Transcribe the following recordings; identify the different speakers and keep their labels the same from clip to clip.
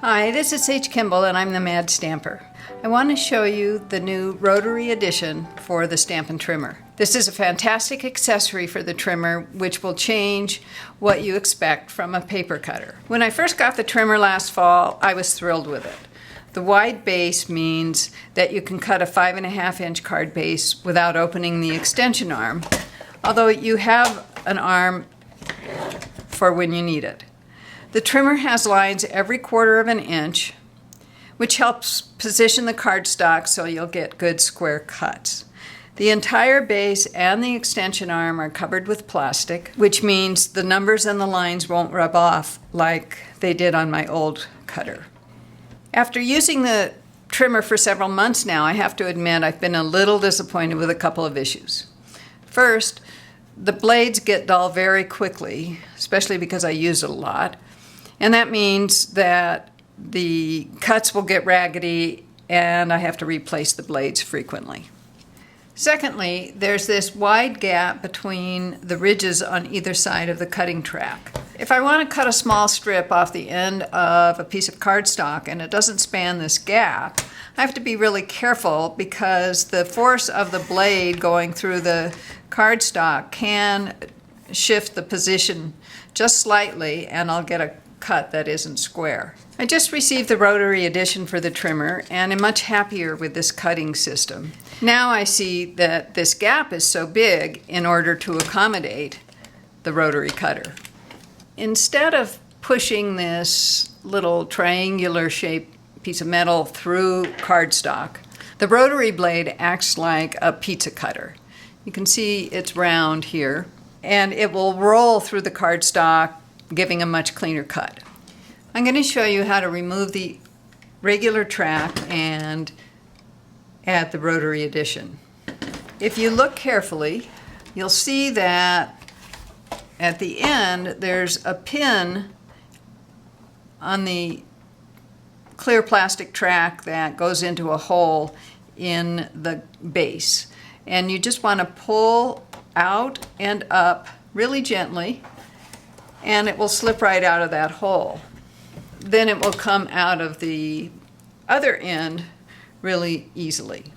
Speaker 1: Hi, this is H. Kimball and I'm the Mad Stamper. I want to show you the new Rotary Addition for the Stampin Trimmer. This is a fantastic accessory for the trimmer which will change what you expect from a paper cutter. When I first got the trimmer last fall, I was thrilled with it. The wide base means that you can cut a 5.5-inch card base without opening the extension arm, although you have an arm for when you need it. The trimmer has lines every 1/4 of an inch, which helps position the cardstock so you'll get good square cuts. The entire base and the extension arm are covered with plastic, which means the numbers and the lines won't rub off like they did on my old cutter. After using the trimmer for several months now, I have to admit I've been a little disappointed with a couple of issues. First, the blades get dull very quickly, especially because I use it a lot. And that means that the cuts will get raggedy and I have to replace the blades frequently. Secondly, there's this wide gap between the ridges on either side of the cutting track. If I want to cut a small strip off the end of a piece of cardstock and it doesn't span this gap, I have to be really careful because the force of the blade going through the cardstock can shift the position just slightly and I'll get a cut that isn't square. I just received the Rotary Addition for the trimmer and am much happier with this cutting system. Now I see that this gap is so big in order to accommodate the rotary cutter. Instead of pushing this little triangular shaped piece of metal through cardstock, the rotary blade acts like a pizza cutter. You can see it's round here and it will roll through the cardstock, giving a much cleaner cut. I'm going to show you how to remove the regular track and add the Rotary Addition. If you look carefully, you'll see that at the end there's a pin on the clear plastic track that goes into a hole in the base. And you just want to pull out and up really gently and it will slip right out of that hole. Then it will come out of the other end really easily.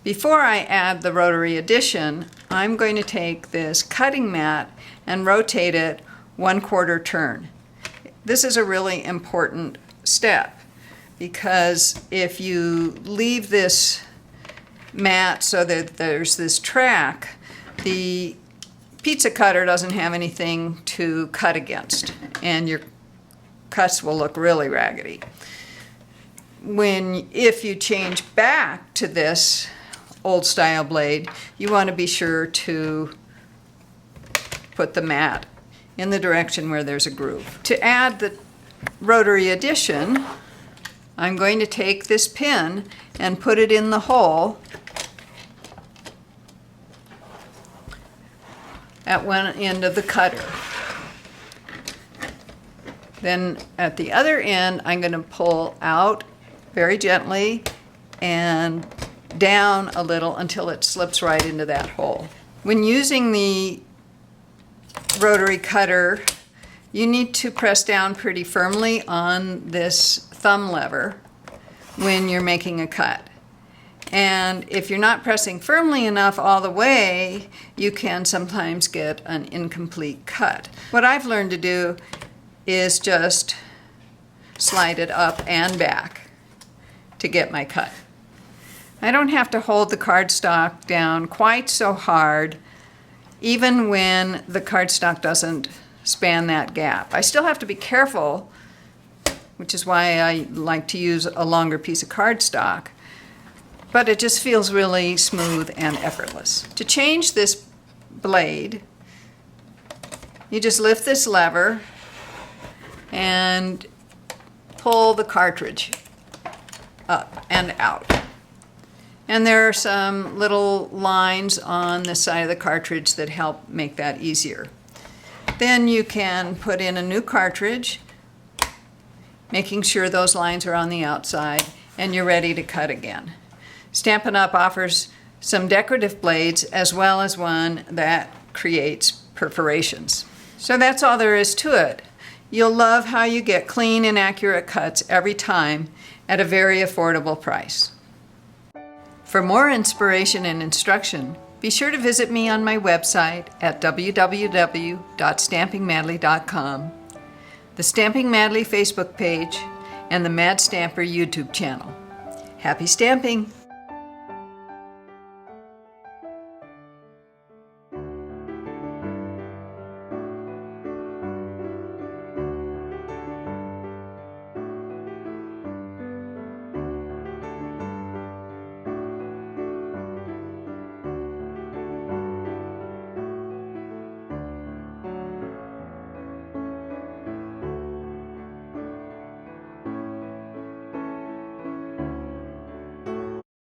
Speaker 1: Before I add the Rotary Addition, I'm going to take this cutting mat and rotate it 1/4 turn. This is a really important step because if you leave this mat so that there's this track, the pizza cutter doesn't have anything to cut against and your cuts will look really raggedy. If you change back to this old style blade, you want to be sure to put the mat in the direction where there's a groove. To add the Rotary Addition, I'm going to take this pin and put it in the hole at one end of the cutter. Then at the other end, I'm going to pull out very gently and down a little until it slips right into that hole. When using the rotary cutter, you need to press down pretty firmly on this thumb lever when you're making a cut. And if you're not pressing firmly enough all the way, you can sometimes get an incomplete cut. What I've learned to do is just slide it up and back to get my cut. I don't have to hold the cardstock down quite so hard, even when the cardstock doesn't span that gap. I still have to be careful, which is why I like to use a longer piece of cardstock. But it just feels really smooth and effortless. To change this blade, you just lift this lever and pull the cartridge up and out. And there are some little lines on the side of the cartridge that help make that easier. Then you can put in a new cartridge, making sure those lines are on the outside, and you're ready to cut again. Stampin' Up! Offers some decorative blades as well as one that creates perforations. So that's all there is to it. You'll love how you get clean and accurate cuts every time at a very affordable price. For more inspiration and instruction, be sure to visit me on my website at www.stampingmadly.com, the Stamping Madly Facebook page, and the Mad Stamper YouTube channel. Happy stamping!